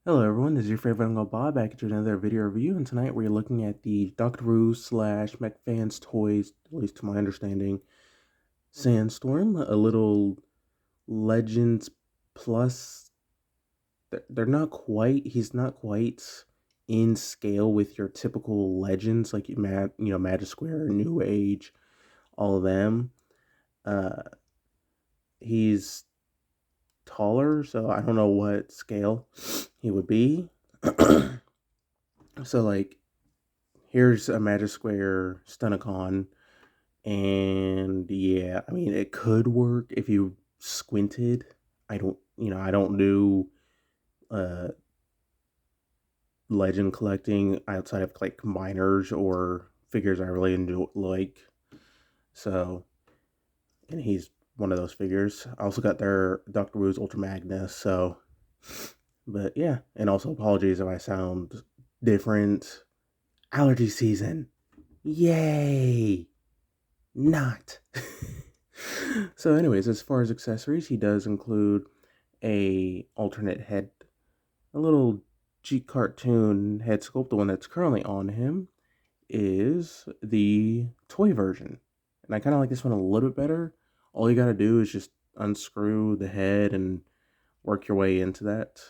Hello everyone, this is your favorite Uncle Bob back into another video review, and tonight we're looking at the Doctor Who slash Mech Fans Toys, at least to my understanding, Sandstorm, a little Legends Plus. They're not quite, he's not quite in scale with your typical Legends, like Magic Square, New Age, all of them. Uh, he's taller, so I don't know what scale he would be. So like here's a Magic Square Stunnicon, and yeah, I mean it could work if you squinted. I don't do uh legend collecting outside of like miners or figures I really enjoy like. So, and he's one of those figures. I also got their Doctor Who's Ultra Magnus, so but yeah, and also apologies if I sound different. Allergy season. Yay! Not. So anyways, as far as accessories, he does include a alternate head, a little G cartoon head sculpt. The one that's currently on him is the toy version, and I kind of like this one a little bit better. All you gotta do is just unscrew the head and work your way into that.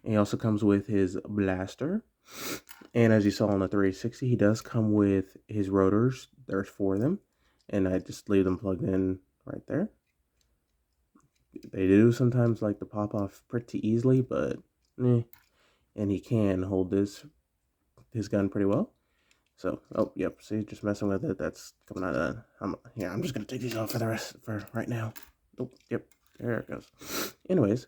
And he also comes with his blaster, and as you saw on the 360, he does come with his rotors. There's four of them, and I just leave them plugged in right there. They do sometimes like to pop off pretty easily, but eh. And he can hold his gun pretty well. So, oh yep, see, just messing with it. That's coming out of that. I'm just gonna take these off for right now. Oh, yep, there it goes. Anyways,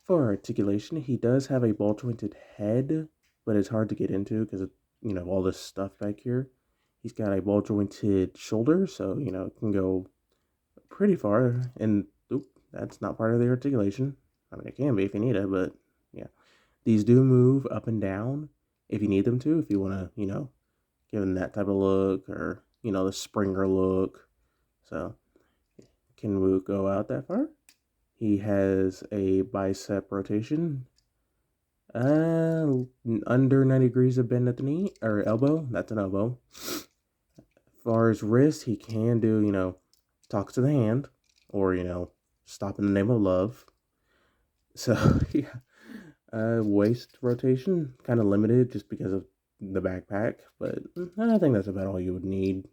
for articulation, he does have a ball jointed head, but it's hard to get into because of all this stuff back here. He's got a ball jointed shoulder, so it can go pretty far, and oop, that's not part of the articulation. I mean, it can be if you need it, but yeah. These do move up and down if you need them to, if you want to, give them that type of look or, the Springer look. So, can we go out that far? He has a bicep rotation, under 90 degrees of bend at the knee, or elbow. That's an elbow. As far as wrist, he can do, talk to the hand, or, stop in the name of love. So, yeah. Waist rotation, kind of limited just because of the backpack, but I think that's about all you would need.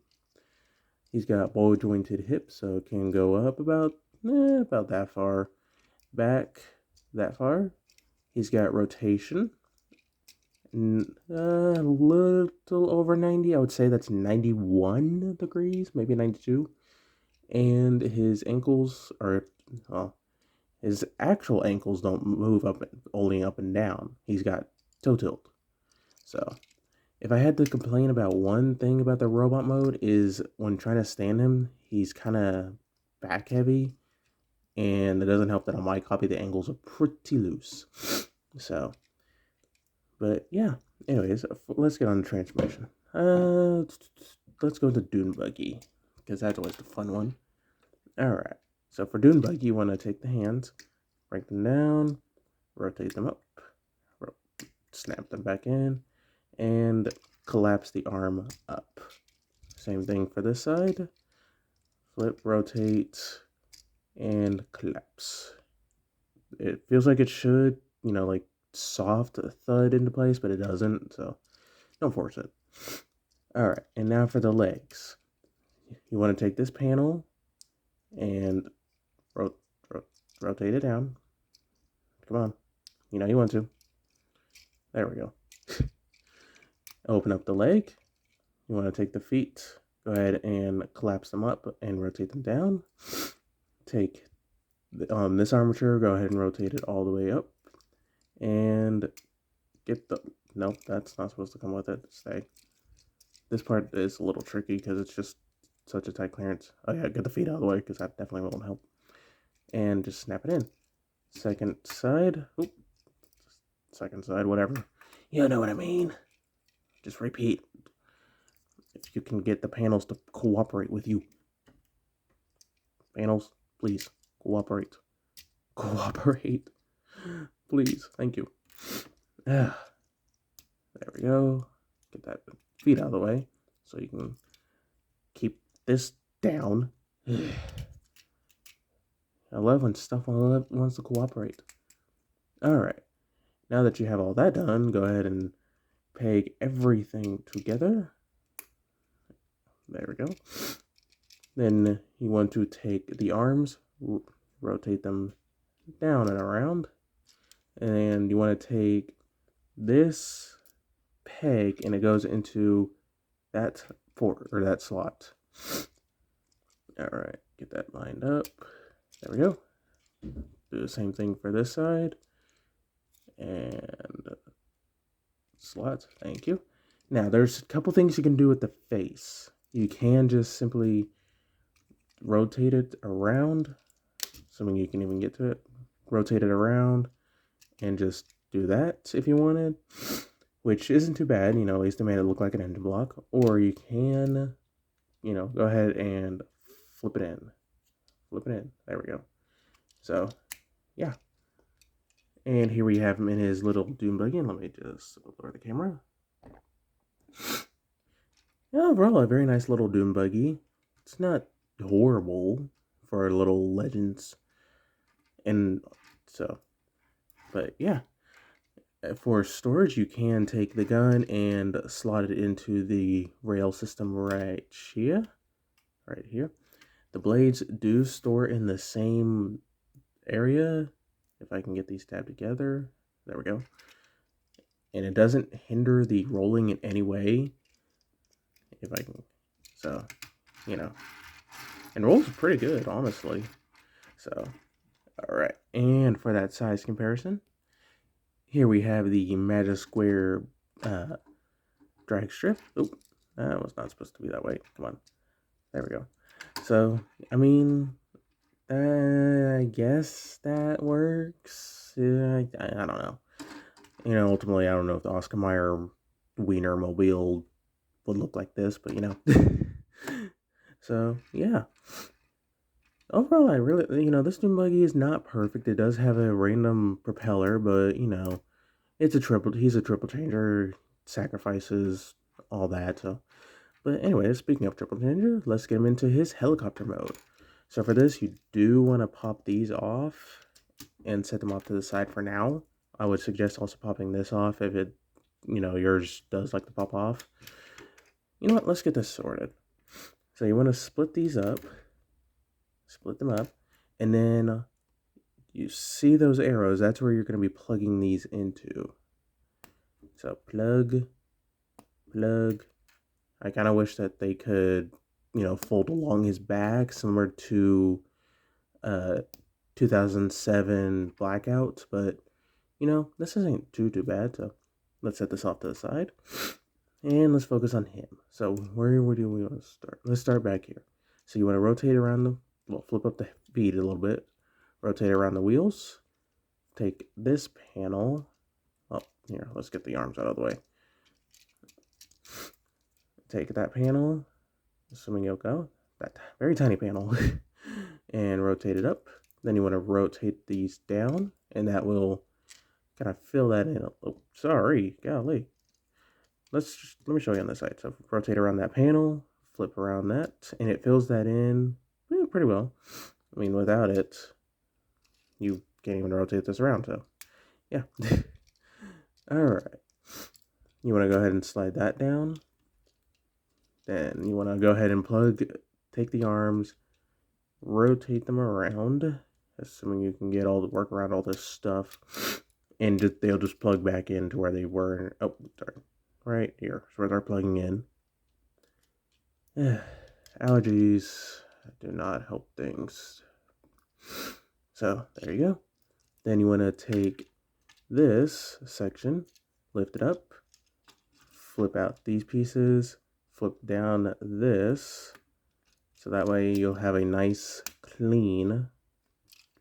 He's got ball jointed hips, so it can go up about that far, back that far. He's got rotation, a little over 90. I would say that's 91 degrees, maybe 92. And his ankles are, well, his actual ankles don't move up, only up and down. He's got toe tilt. So, if I had to complain about one thing about the robot mode is when trying to stand him, he's kind of back heavy, and it doesn't help that on my copy the angles are pretty loose. So, but yeah. Anyways, let's get on the transmission. Let's go to Dune buggy because that's always the fun one. All right. So for Dune buggy, you want to take the hands, break them down, rotate them up, snap them back in, and collapse the arm up. Same thing for this side. Flip, rotate, and collapse. It feels like it should, like soft thud into place, but it doesn't, so don't force it. Alright, and now for the legs. You want to take this panel and rotate it down. Come on. You want to. There we go. Open up the leg. You want to take the feet. Go ahead and collapse them up and rotate them down. Take this armature. Go ahead and rotate it all the way up. And get the... Nope, that's not supposed to come with it. Stay. This part is a little tricky because it's just such a tight clearance. Oh yeah, get the feet out of the way because that definitely won't help. And just snap it in. Second side. Oop. Second side, whatever. You know what I mean. Just repeat. If you can get the panels to cooperate with you. Panels, please, cooperate. Cooperate. Please, thank you. There we go. Get that feet out of the way so you can keep this down. I love when stuff wants to cooperate. Alright, now that you have all that done, go ahead and peg everything together. There we go. Then you want to take the arms, rotate them down and around. And you want to take this peg and it goes into that port or that slot. Alright, get that lined up. There we go. Do the same thing for this side. And slots, thank you. Now there's a couple things you can do with the face. You can just simply rotate it around, assuming you can even get to it. Rotate it around and just do that if you wanted, which isn't too bad, you know, at least they made it look like an engine block. Or you can, you know, go ahead and flip it in. Flip it in. There we go. So, yeah. And here we have him in his little Dune buggy. And let me just lower the camera. Yeah, overall, a very nice little Dune buggy. It's not horrible for little legends. And so, but yeah. For storage, you can take the gun and slot it into the rail system right here. Right here. The blades do store in the same area. If I can get these tabbed together. There we go. And it doesn't hinder the rolling in any way. If I can. So, you know. And rolls pretty good, honestly. So, alright. And for that size comparison, here we have the Magic Square drag strip. Oop, that was not supposed to be that way. Come on. There we go. So, I mean, I guess that works. I don't know. You know, ultimately, I don't know if the Oscar Mayer Wiener Mobile would look like this, but you know. So, yeah. Overall, I really, you know, this Dune buggy is not perfect. It does have a random propeller, but, you know, he's a triple changer, sacrifices, all that, so. But anyway, speaking of triple changer, let's get him into his helicopter mode. So for this, you do want to pop these off and set them off to the side for now. I would suggest also popping this off if it, you know, yours does like to pop off. You know what, let's get this sorted. So you want to split these up. Split them up, and then you see those arrows, that's where you're going to be plugging these into. So plug. I kind of wish that they could, you know, fold along his back similar to 2007 Blackout, but you know, this isn't too bad. So let's set this off to the side and let's focus on him. So where do we want to start? Let's start back here. So you want to rotate around them. Well, flip up the feet a little bit, rotate around the wheels, take this panel, oh, here, let's get the arms out of the way. Take that panel, assuming you'll go, that very tiny panel, and rotate it up. Then you want to rotate these down, and that will kind of fill that in. Oh, sorry, golly. Let me show you on this side. So rotate around that panel, flip around that, and it fills that in pretty well. I mean, without it, you can't even rotate this around, so yeah. Alright. You want to go ahead and slide that down. Then you want to go ahead and take the arms, rotate them around, assuming you can get all the work around all this stuff, and they'll just plug back into where they were. Oh, sorry. Right here, so where they're plugging in. Allergies do not help things. So there you go. Then you want to take this section, lift it up, flip out these pieces, flip down this, so that way you'll have a nice clean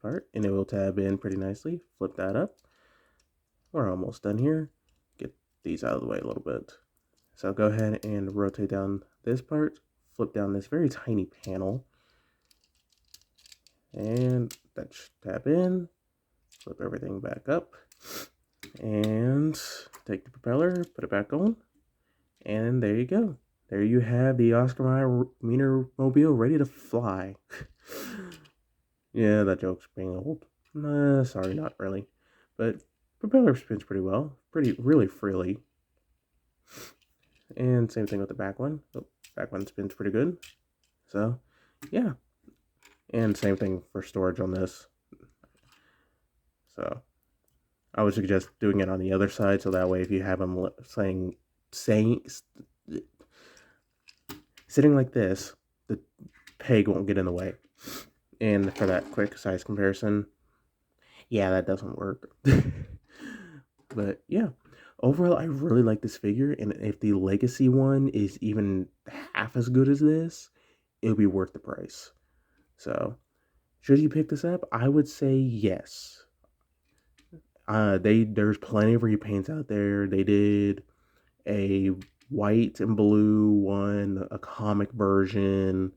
part and it will tab in pretty nicely. Flip that up. We're almost done here. Get these out of the way a little bit. So go ahead and rotate down this part, flip down this very tiny panel, and that should tab in, flip everything back up, And take the propeller, put it back on, and there you go. There you have the Oscar Mayer mobile ready to fly. Yeah, that joke's being old. Sorry, not really. But propeller spins pretty well, really freely. And same thing with the back one. Oh, back one spins pretty good. So, yeah. And same thing for storage on this. So, I would suggest doing it on the other side, so that way if you have them saying sitting like this, the peg won't get in the way. And for that quick size comparison, yeah, that doesn't work. But yeah, overall, I really like this figure, and if the Legacy one is even half as good as this, it'll be worth the price. So, should you pick this up? I would say yes. There's plenty of repaints out there. They did a white and blue one, a comic version,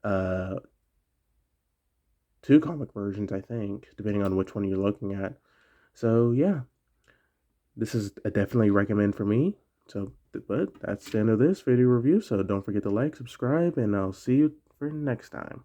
uh, two comic versions, I think, depending on which one you're looking at. So yeah, this is a definitely recommend for me. So, but that's the end of this video review. So don't forget to like, subscribe, and I'll see you for next time.